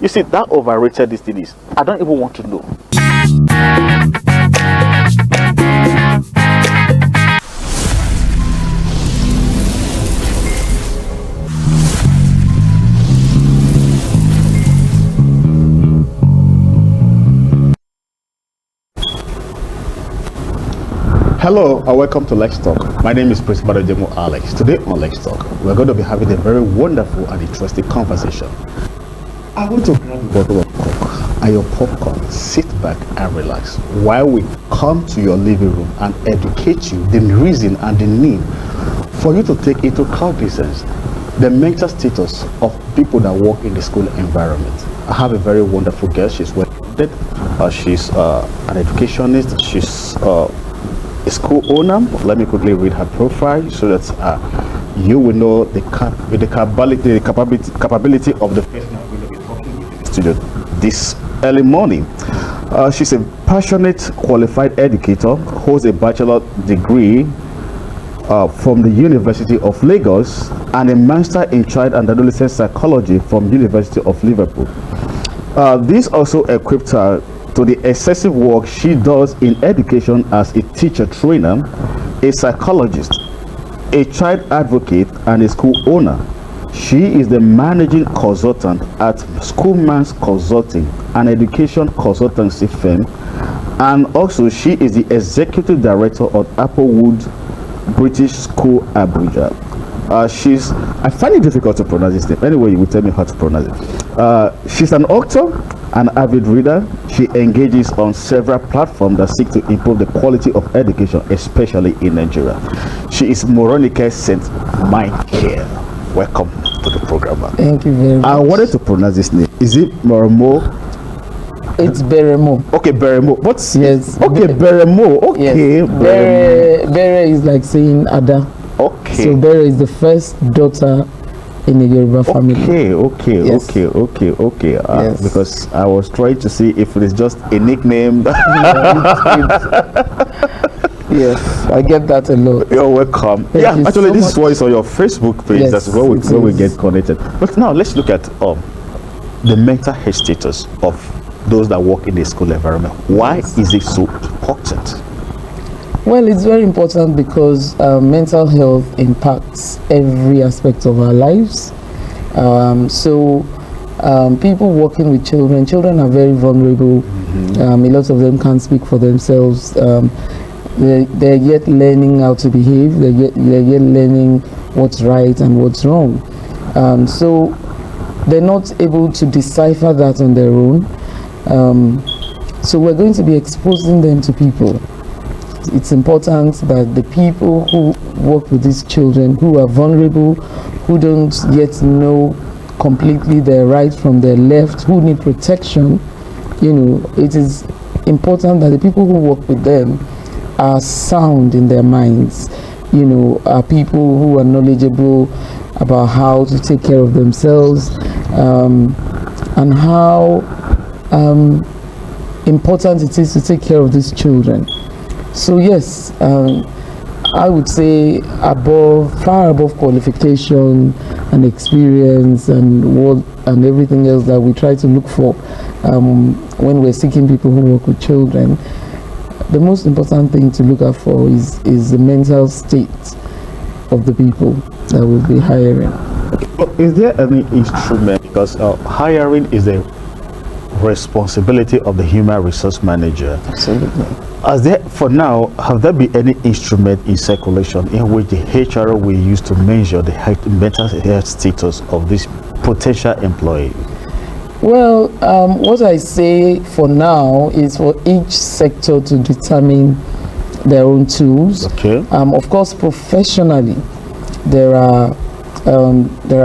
You see, that overrated this thing is. I don't even want to know. Hello and welcome to Let's Talk. My name is Prince Badojemo Alex. Today on Let's Talk, we're going to be having a very wonderful and interesting conversation. I want to grab a bottle of Coke and your popcorn, sit back and relax while we come to your living room and educate you the reason and the need for you to take into cognizance the mental status of people that work in the school environment. I have a very wonderful guest. She's well-rounded. She's an educationist. She's a school owner. Let me quickly read her profile so that you will know the capability of the person I'm going to be talking with in the studio this early morning. She's a passionate, qualified educator, holds a bachelor degree from the University of Lagos and a master in child and adolescent psychology from University of Liverpool. This also equipped her to the excessive work she does in education as a teacher trainer, a psychologist, a child advocate, and a school owner. She is the managing consultant at Schoolman's Consulting, an education consultancy firm, and also she is the executive director of Applewood British School, Abuja. I find it difficult to pronounce this name. Anyway, you will tell me how to pronounce it. She's an author, an avid reader. She engages on several platforms that seek to improve the quality of education, especially in Nigeria. She is Moronike St. Michael. Welcome to the program. Thank you very much. I wanted to pronounce this name. Is it Moramo? It's Beremo. Okay, Beremo. What's yes? Okay, Beremo. Okay, yes. Bere is like saying Ada. Okay. So Bere is the first daughter in a Yoruba family. Okay. Yes. Yes. Because I was trying to see if it is just a nickname. Yes, I get that a lot. You're welcome. Thank actually, so this much. is what is on your Facebook page. Yes, That's where we get connected. But now let's look at the mental health status of those that work in the school environment. Why is it so important? Well, it's very important because mental health impacts every aspect of our lives. People working with children are very vulnerable. A lot of them can't speak for themselves. They're yet learning how to behave. They're yet learning what's right and what's wrong. So they're not able to decipher that on their own. So we're going to be exposing them to people. It's important that the people who work with these children who are vulnerable, who don't yet know completely their right from their left, who need protection, it is important that the people who work with them are sound in their minds, are people who are knowledgeable about how to take care of themselves, and how important it is to take care of these children. So yes, I would say far above qualification and experience and everything else that we try to look for when we're seeking people who work with children, the most important thing to look out for is the mental state of the people that we'll be hiring. Is there any instrument, because hiring is a responsibility of the human resource manager? Absolutely. Have there been any instrument in circulation in which the HR will use to measure the mental health status of this potential employee? Well, what I say for now is for each sector to determine their own tools. Okay. Of course, professionally, there are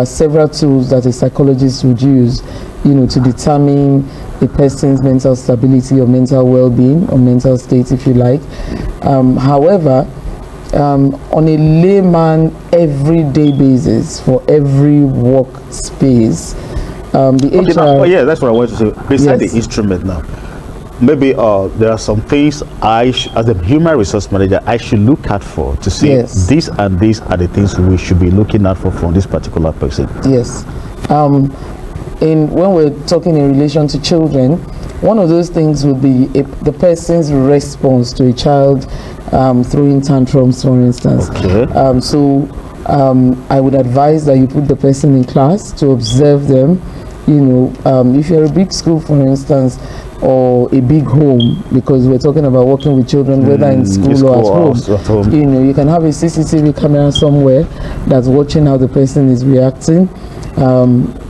several tools that a psychologist would use, to determine a person's mental stability or mental well-being or mental state, if you like. However, on a layman everyday basis for every workspace, yeah, that's what I wanted to say. Besides the instrument now, maybe there are some things as a human resource manager, I should look out for to see this and these are the things we should be looking out for from this particular person. Yes. when we're talking in relation to children, one of those things would be the person's response to a child throwing tantrums, for instance. Okay. I would advise that you put the person in class to observe them. If you're a big school, for instance, or a big home, because we're talking about working with children, whether in school or at home. You can have a CCTV camera somewhere that's watching how the person is reacting.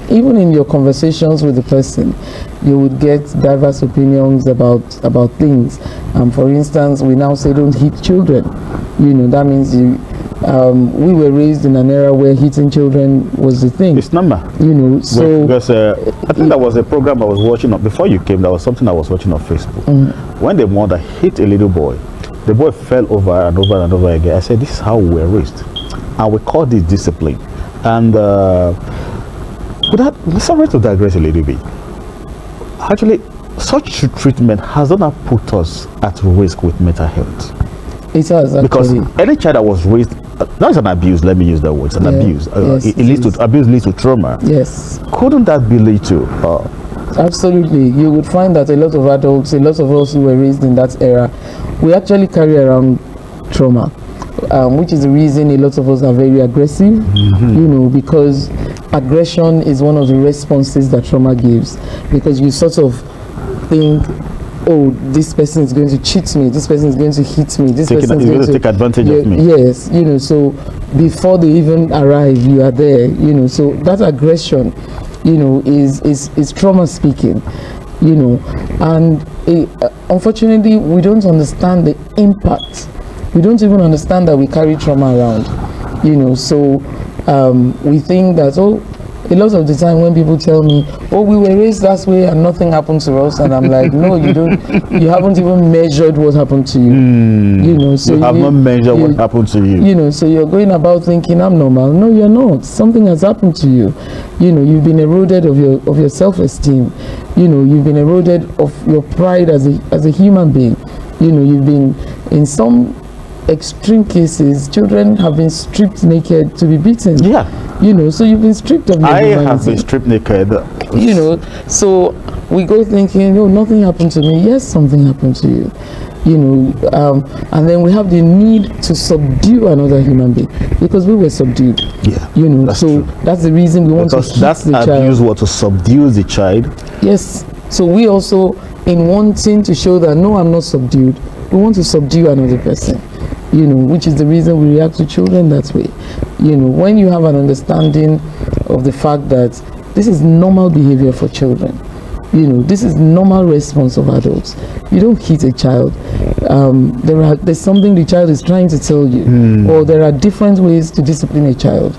Even in your conversations with the person, you would get diverse opinions about things. For instance, we now say don't hit children. That means we were raised in an era where hitting children was the thing. It's number. So because I think that was a program I was watching before you came. That was something I was watching on Facebook. When the mother hit a little boy, the boy fell over and over and over again. I said, this is how we were raised, and we call this discipline. And sorry to digress a little bit. Actually, such treatment has not put us at risk with mental health. It has, actually. Because any child that was raised, that is an abuse, let me use that word, it's an abuse. Yes, Abuse leads to trauma. Yes. Couldn't that be lead to? Absolutely. You would find that a lot of adults, a lot of us who were raised in that era, we actually carry around trauma, which is the reason a lot of us are very aggressive, because aggression is one of the responses that trauma gives, because you sort of think, oh, this person is going to cheat me, this person is going to hit me, this person is going to take advantage of me. Yes, so before they even arrive, you are there, so that aggression, is trauma speaking, and unfortunately, we don't understand the impact. We don't even understand that we carry trauma around, so we think that, a lot of the time when people tell me, oh, we were raised that way and nothing happened to us, and I'm like, no, you haven't even measured what happened to you. So you have not measured what happened to you. So you're going about thinking I'm normal. No, you're not. Something has happened to you. You've been eroded of your self-esteem. You've been eroded of your pride as a human being. You've been, in some extreme cases, children have been stripped naked to be beaten. Yeah. So you've been stripped of your humanity. I have been stripped naked. So we go thinking, oh, nothing happened to me. Yes, something happened to you. And then we have the need to subdue another human being because we were subdued. Yeah. That's true. That's the reason we want to hit the child. That abuse was to subdue the child. Yes. So we also, in wanting to show that no, I'm not subdued, we want to subdue another person. Which is the reason we react to children that way. When you have an understanding of the fact that this is normal behavior for children, this is normal response of adults. You don't hit a child. There's something the child is trying to tell you, or there are different ways to discipline a child.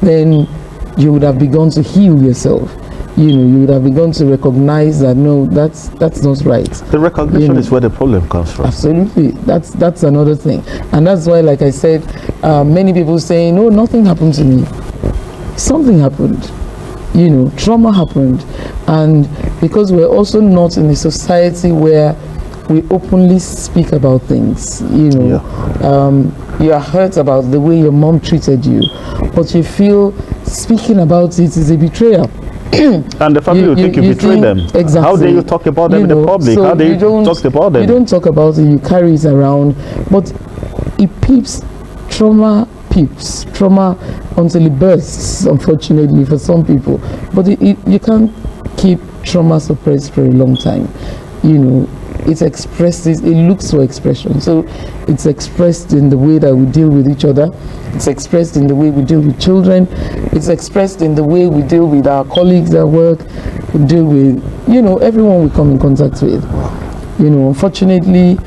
Then you would have begun to heal yourself. You would have begun to recognize that no, that's not right. The recognition is where the problem comes from. Absolutely, that's another thing, and that's why, like I said, many people saying, "No, nothing happened to me." Something happened. Trauma happened, and because we're also not in a society where we openly speak about things. You are hurt about the way your mom treated you, but you feel speaking about it is a betrayal. And the family will think you betrayed them. Exactly. How dare you talk about them in the public? So how dare you talk about them? You don't talk about it, you carry it around. But it trauma until it bursts, unfortunately, for some people. But you can't keep trauma suppressed for a long time. It expresses, it looks for expression. So it's expressed in the way that we deal with each other. It's expressed in the way we deal with children. It's expressed in the way we deal with our colleagues at work. We deal with, everyone we come in contact with. Unfortunately,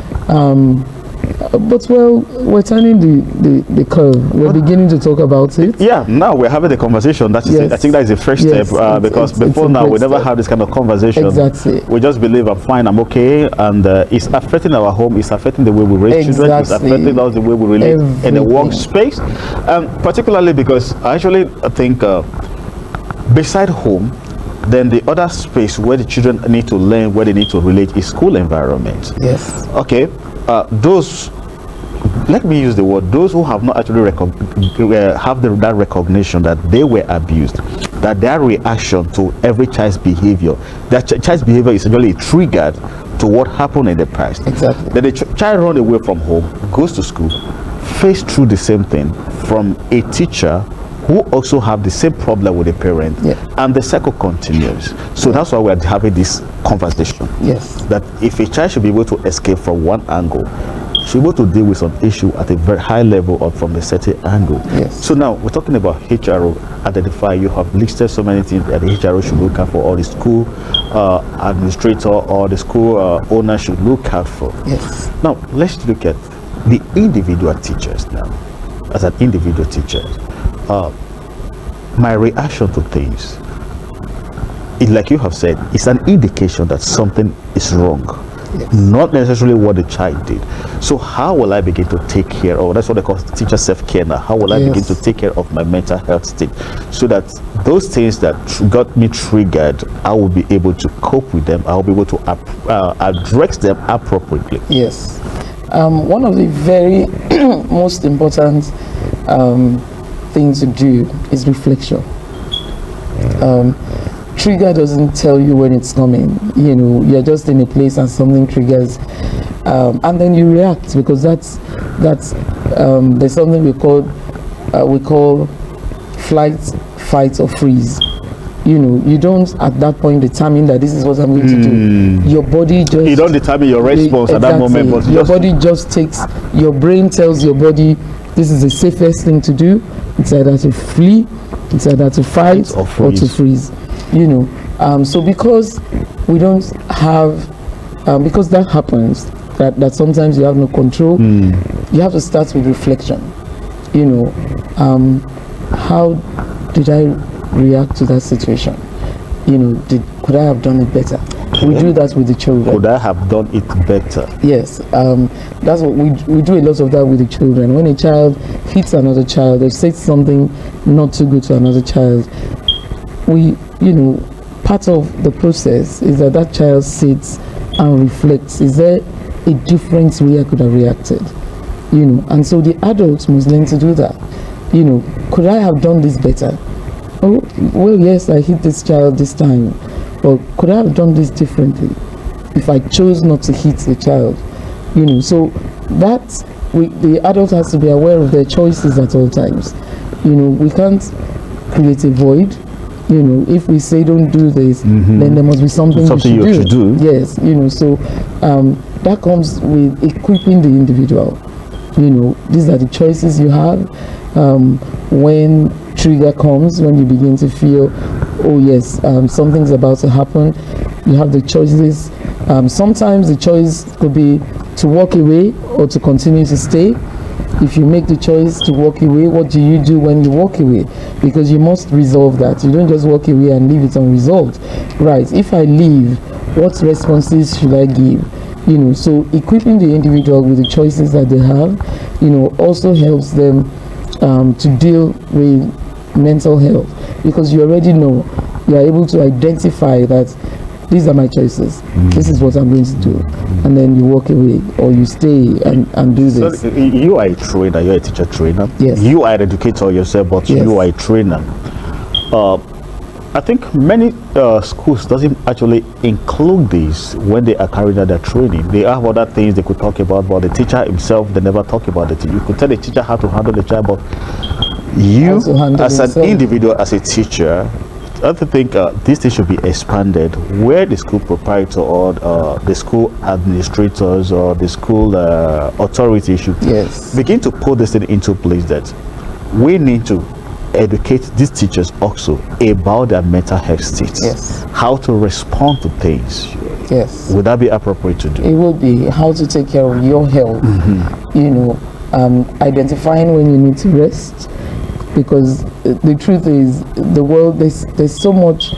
but we're turning the curve. We're beginning to talk about it. Yeah, now we're having the conversation. I think that is a first step because before now we never had this kind of conversation. Exactly. We just believe I'm fine, I'm okay, and it's affecting our home. It's affecting the way we raise children. It's affecting us the way we relate in the workspace, particularly because I think beside home, then the other space where the children need to learn, where they need to relate, is school environment. Yes. Okay. Let me use the word, those who have not actually have that recognition that they were abused, that their reaction to every child's behavior, that child's behavior is usually triggered to what happened in the past. Exactly. Then the child runs away from home, goes to school, face through the same thing from a teacher who also have the same problem with the parent, and the cycle continues. So that's why we're having this conversation. Yes. That if a child should be able to escape from one angle, should be able to deal with some issue at a very high level or from a certain angle. Yes. So now we're talking about HRO. Identify. You have listed so many things that the HRO should look out for, or the school administrator or the school owner should look out for. Yes. Now let's look at the individual teachers now. As an individual teacher, my reaction to things, like you have said, it's an indication that something is wrong. Yes. Not necessarily what the child did. So how will I begin to take care of, that's what they call teacher self-care now, how will I begin to take care of my mental health state, so that those things that got me triggered, I will be able to cope with them, I will be able to address them appropriately. Yes. One of the very most important things to do is reflection. Trigger doesn't tell you when it's coming. You know, you're just in a place and something triggers, and then you react, because that's there's something we call flight, fight, or freeze. You know, you don't at that point determine that this is what I'm going to do. Your body just, you don't determine your response at that moment, but your body just takes, your brain tells your body this is the safest thing to do. It's either to flee, it's either to fight or to freeze. You know, so because we don't have, because that happens, that sometimes you have no control, you have to start with reflection. You know, how did I react to that situation? You know, could I have done it better? We do that with the children. Could I have done it better? Yes, that's what we do a lot of that with the children. When a child hits another child or says something not too good to another child, you know, part of the process is that child sits and reflects. Is there a different way I could have reacted? You know, and so the adults must learn to do that. You know, could I have done this better? Oh, well, yes, I hit this child this time. But could I have done this differently if I chose not to hit the child? You know, so the adult has to be aware of their choices at all times. You know, we can't create a void. You know, if we say don't do this, then there must be something you should do. Yes, you know, so that comes with equipping the individual. You know, these are the choices you have. When trigger comes, when you begin to feel, oh yes, something's about to happen, you have the choices. Sometimes the choice could be to walk away or to continue to stay. If you make the choice to walk away, what do you do when you walk away? Because you must resolve that. You don't just walk away and leave it unresolved. Right, if I leave, what responses should I give? You know, so equipping the individual with the choices that they have, you know, also helps them to deal with mental health, because you already know, you are able to identify that these are my choices, this is what I'm going to do, and then you walk away or you stay and do this. So you are a trainer, you're a teacher trainer. Yes. You are an educator yourself, but yes, you are a trainer. I think many schools doesn't actually include this when they are carrying out their training. They have other things they could talk about, but the teacher himself, they never talk about it. You could tell the teacher how to handle the child, but you as an individual, as a teacher, I think this thing should be expanded, where the school proprietor or the school administrators or the school authority should begin to put this thing into place, that we need to educate these teachers also about their mental health states, how to respond to things. Yes. Would that be appropriate to do? It would be how to take care of your health. You know, identifying when you need to rest, because the truth is, the world, there's so much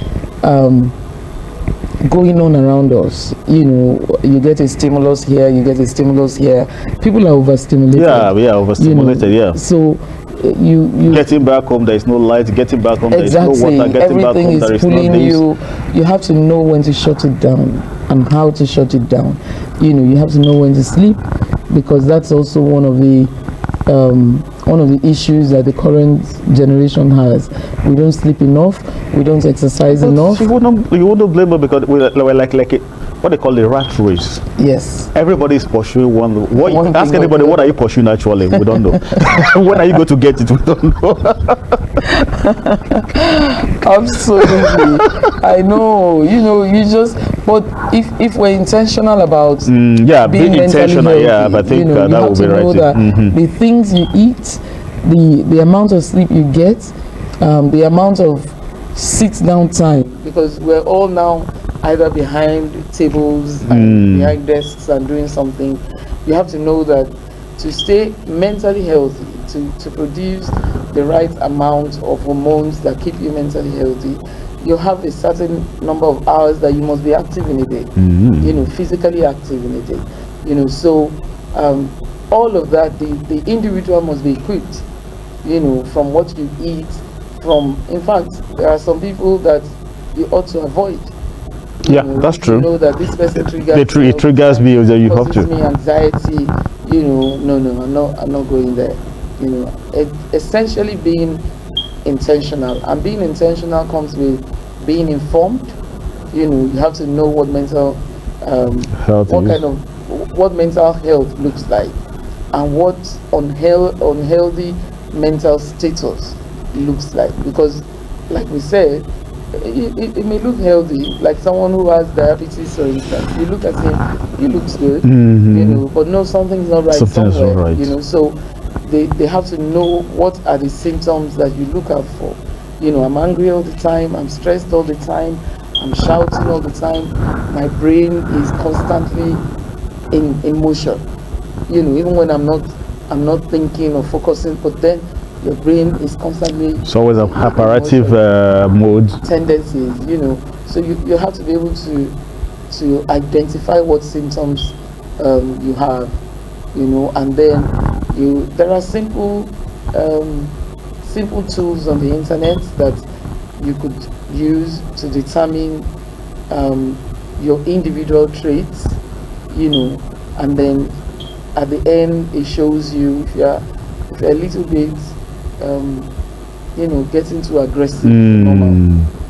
going on around us. You know, you get a stimulus here, you get a stimulus here. People are overstimulated. Yeah, we are overstimulated. You know? So you getting back home, there is no light. Getting back home, there is no water. Getting everything back home, there is is no pulling this. you have to know when to shut it down and how to shut it down. You know, you have to know when to sleep, because that's also one of the one of the issues that the current generation has. We don't sleep enough, we don't exercise enough. You wouldn't blame them because we're like what they call the rat race. Yes. Everybody is pursuing one. Ask thing anybody, what are you pursuing actually? We don't know. When are you going to get it? We don't know. Absolutely. I know. You just. But if we're intentional about being intentional, healthy, I think that you would be right. Know that the things you eat, the amount of sleep you get, the amount of sit down time, because we're all now either behind tables and behind desks and doing something. You have to know that to stay mentally healthy, to produce the right amount of hormones that keep you mentally healthy, you have a certain number of hours that you must be active in a day, physically active in a day, so all of that, the individual must be equipped, from what you eat, in fact, there are some people that you ought to avoid. That's true. You know that this person triggers it triggers me, that you have to. Me anxiety. No, I'm not going there. Essentially being intentional, and being intentional comes with being informed. You have to know what mental health what mental health looks like, and what unhealthy mental status looks like. Because, like we said, it may look healthy, like someone who has diabetes, for instance. You look at him, he looks good, but no, something's not right somewhere. Not right. So they have to know what are the symptoms that you look out for. I'm angry all the time, I'm stressed all the time, I'm shouting all the time, my brain is constantly in motion. Even when I'm not thinking or focusing, but then your brain is constantly. It's always a hyperactive mode. Tendencies, So you have to be able to identify what symptoms you have, and then there are simple tools on the internet that you could use to determine your individual traits, and then at the end it shows you if you're a little bit getting too aggressive, normal,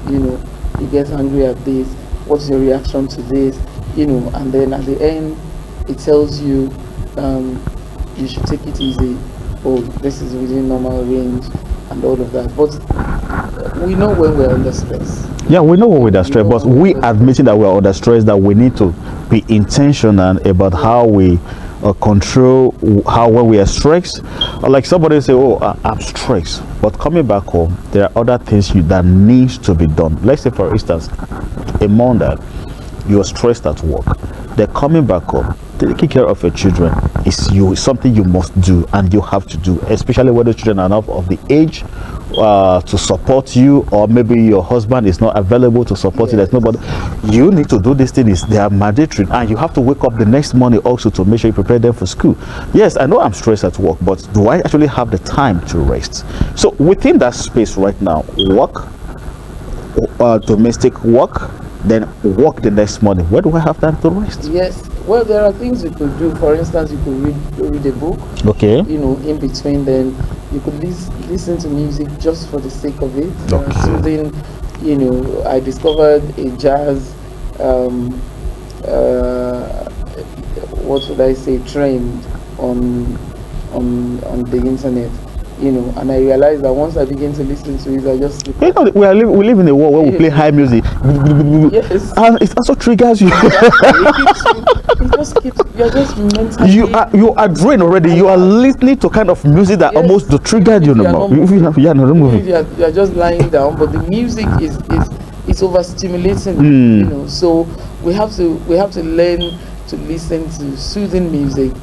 you get angry at this, what's your reaction to this, and then at the end it tells you you should take it easy, or this is within normal range, and all of that. But we know when we're under stress. Yeah, we know when we're under stress, but we admitting that we're under stress, that we need to be intentional about how we control when we are stressed. Like somebody say, I'm stressed, but coming back home there are other things that needs to be done. Let's say, for instance, a mom that you are stressed at work, they're coming back home, taking care of your children is something you must do, and you have to do, especially when the children are not of the age to support you, or maybe your husband is not available to support you. There's nobody. You need to do these things. They are mandatory, and you have to wake up the next morning also to make sure you prepare them for school. Yes, I know I'm stressed at work, but do I actually have the time to rest? So within that space right now, work, domestic work, then work the next morning, where do I have time to rest? Yes, well, there are things you could do. For instance, you could read a book. Okay. In between, then you could listen to music just for the sake of it. Okay. Soothing, I discovered a jazz, what should I say, trend on the internet. And I realized that once I begin to listen to it, I just sleep. We live in a world where we play high music. Yes. And it also triggers you. It just keeps, you're just mentally. You are drained already. You are listening to kind of music that almost triggered you. You're just lying down, but the music is overstimulating. So we have to learn to listen to soothing music.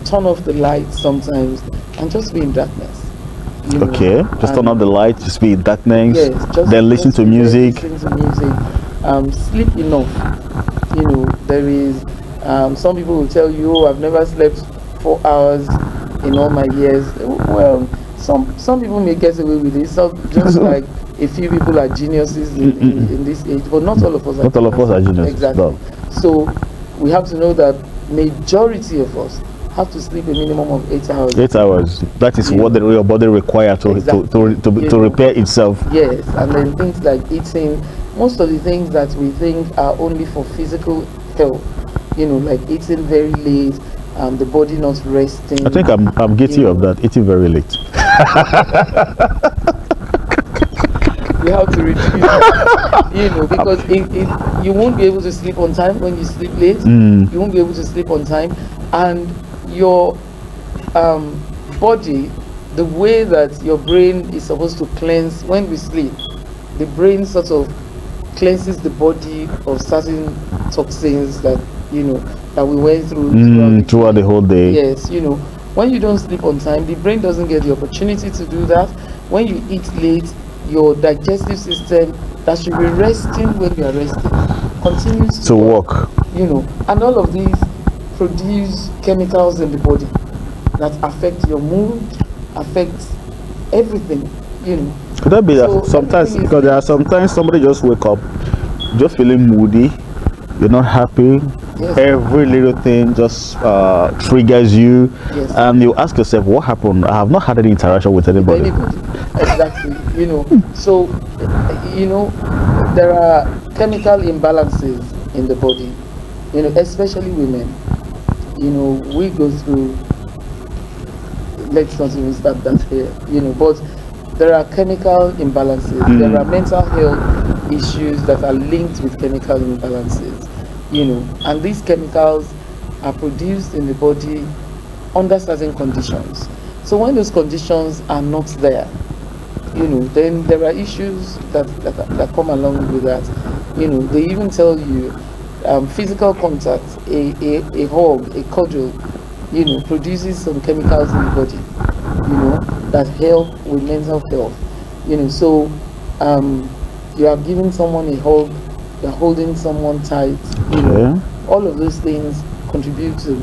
Turn off the lights sometimes and just be in darkness. Okay, just turn off the light, just be in darkness. Yes, then listen to music. Listen to music. Sleep enough. There is some people will tell you, I've never slept 4 hours in all my years. Well, some people may get away with it. So just like a few people are geniuses in this age, but not all of us are. Not all of us are geniuses. Exactly. No. So we have to know that majority of us have to sleep a minimum of 8 hours. 8 hours. That is Yeah. what your body requires to Exactly. to repair itself. Yes, and then things like eating, most of the things that we think are only for physical health, like eating very late, the body not resting. I think I'm guilty of that, eating very late. We have to reduce that, because you won't be able to sleep on time when you sleep late. You won't be able to sleep on time, and your body, the way that your brain is supposed to cleanse when we sleep, the brain sort of cleanses the body of certain toxins that that we went through Throughout the whole day. Yes, when you don't sleep on time, the brain doesn't get the opportunity to do that. When you eat late, your digestive system that should be resting when you are resting continues to work. And all of these produce chemicals in the body that affect your mood, affect everything. Could that be So that sometimes, everything is- because there are sometimes somebody just wake up just feeling moody, you're not happy, Yes. every little thing just triggers you, Yes. and you ask yourself, what happened? I have not had any interaction with anybody. Exactly. So there are chemical imbalances in the body, especially women. We go through, let's not even start that here, but there are chemical imbalances. There are mental health issues that are linked with chemical imbalances, and these chemicals are produced in the body under certain conditions. So when those conditions are not there, then there are issues that come along with that. They even tell you physical contact, a hug, a cuddle, produces some chemicals in the body, that help with mental health. So you are giving someone a hug, you're holding someone tight, Okay. all of those things contribute to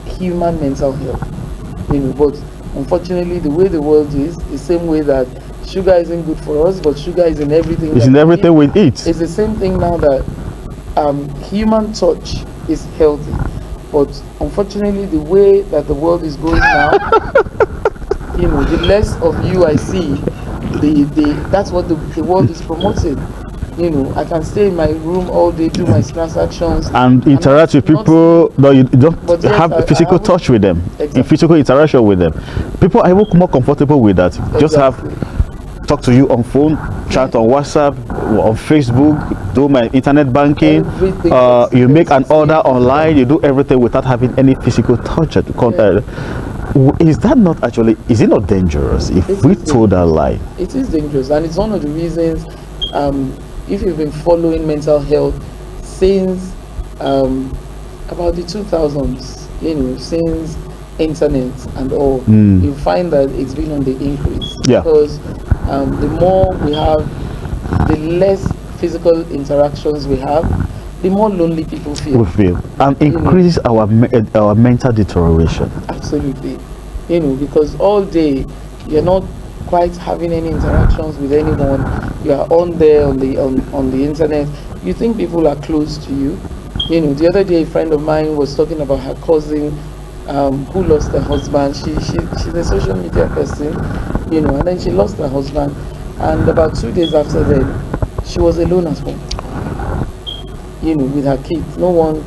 human mental health. But unfortunately, the way the world is the same way that sugar isn't good for us, but sugar is in everything. It's that in we everything eat. we eat. It's the same thing now that human touch is healthy, but unfortunately, the way that the world is going now, the less of you I see, that's what the world is promoting. I can stay in my room all day, do my transactions, And interact with not- people, but you don't But yes, have I physical haven't- touch with them, Exactly. physical interaction with them. People are even more comfortable with that. Just have talk to you on phone, chat on WhatsApp, on Facebook, do my internet banking. Everything You make an is order easy. online. You do everything without having any physical touch. Is that not actually? Is it not dangerous if It we is told that lie? It is dangerous, and it's one of the reasons. If you've been following mental health since about the 2000s, since internet and all, you find that it's been on the increase. Yeah. Because the more we have, the less physical interactions we have, the more lonely people feel. We feel and increases our mental deterioration. Absolutely. Because all day you're not quite having any interactions with anyone. You are on there on the internet. You think people are close to you. The other day a friend of mine was talking about her cousin who lost her husband. She's a social media person, and then she lost her husband, and about 2 days after that, she was alone at home. With her kids. No one,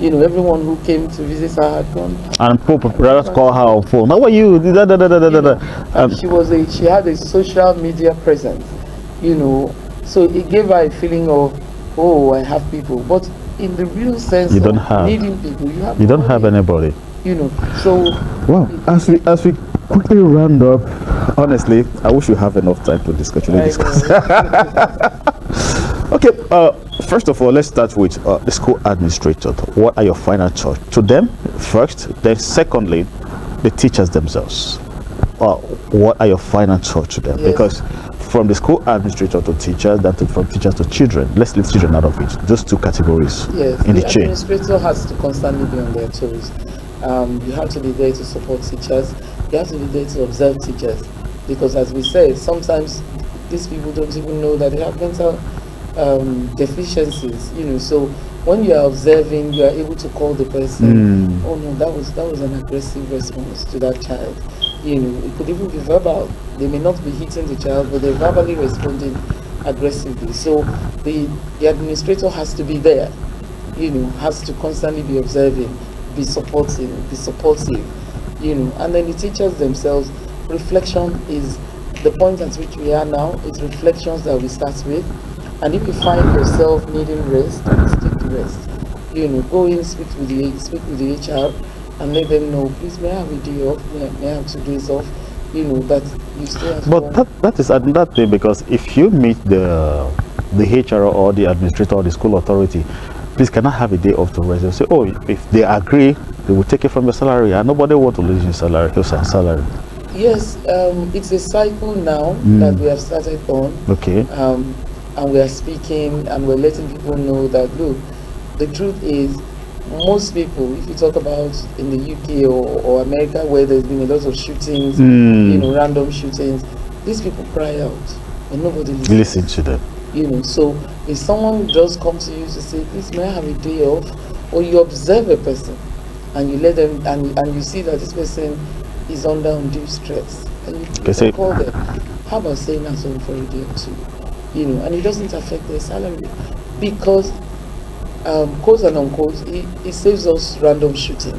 everyone who came to visit her had gone. And people rather call her on phone. How are you? She had a social media presence, so it gave her a feeling of, oh, I have people. But in the real sense You of don't have. needing people, You don't have anybody. So Well, as we quickly round up, honestly, I wish we have enough time to discuss. Okay, first of all, let's start with the school administrator. What are your final thoughts to them first? Then, secondly, the teachers themselves. What are your final thoughts to them? Yes. Because from the school administrator to teachers, then from teachers to children, let's leave children out of it. Those two categories yes, in the the chain. administrator has to constantly be on their toes. You have to be there to support teachers. You have to be there to observe teachers, because as we said, sometimes these people don't even know that they have mental deficiencies, so when you are observing, you are able to call the person, oh no, that was an aggressive response to that child. It could even be verbal. They may not be hitting the child, but they're verbally responding aggressively. So the administrator has to be there, has to constantly be observing, be supportive, and then the teachers themselves, reflection is the point at which we are now. It's reflections that we start with. And if you find yourself needing rest, take the rest. Go in, speak with the HR, and let them know, please, may I have a day off? May I have 2 days off? That you stay at home. But that is another thing, because if you meet the HR or the administrator or the school authority, please, can I have a day off to rest? They'll say, oh, if they agree, they will take it from your salary, and nobody wants to lose your salary. Yes, it's a cycle now that we have started on. Okay. And we are speaking and we're letting people know that, look, the truth is, most people, if you talk about in the UK or America, where there's been a lot of shootings, random shootings, these people cry out and nobody listens to them. So if someone just comes to you to say, please, may I have a day off, or you observe a person and you let them, and you see that this person is under undue stress, and you call them, how about saying at home for a day or two? And it doesn't affect their salary, because quote and unquote, it saves us random shooting.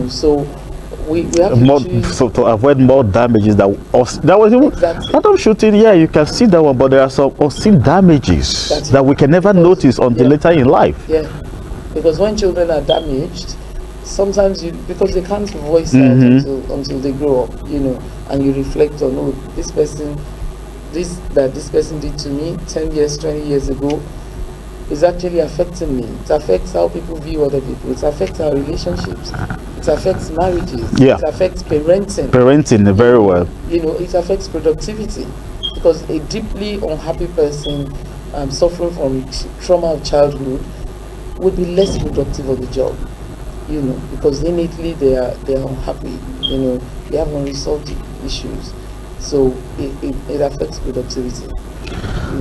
So we have to avoid more damages that was even random shooting. Yeah, you can see that one, but there are some unseen damages that we can never notice until later in life. Yeah, because when children are damaged, sometimes because they can't voice out until they grow up, and you reflect on, oh, this person did to me 10 years, 20 years ago is actually affecting me. It affects how people view other people. It affects our relationships. It affects marriages. Yeah. It affects parenting. Parenting, very well. It affects productivity, because a deeply unhappy person suffering from trauma of childhood would be less productive on the job. Because innately they are unhappy. They have unresolved issues. So it affects productivity.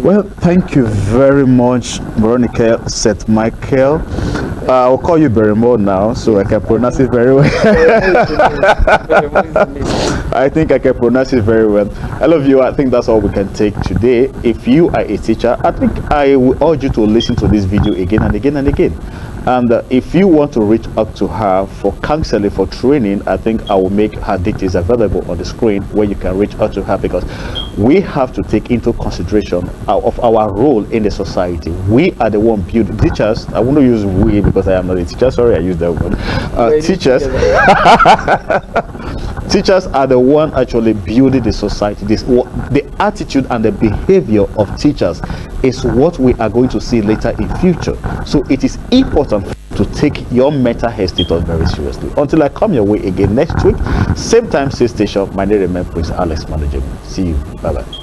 Well, thank you very much, Veronica St. Michael. I'll call you Beremo now, so I can pronounce it very well. I think I can pronounce it very well. I love you. I think that's all we can take today. If you are a teacher, I think I will urge you to listen to this video again and again and again. And if you want to reach out to her for counseling, for training, I think I will make her details available on the screen where you can reach out to her, because we have to take into consideration of our role in the society. We are the one building teachers. I want to use we because I am not a teacher. Sorry, I used that word. Teachers. Teachers are the one actually building the society. The attitude and the behavior of teachers is what we are going to see later in future. So it is important to take your mental health status very seriously. Until I come your way again next week, same time, same station. My name is Prince Alex Manager. See you. Bye bye.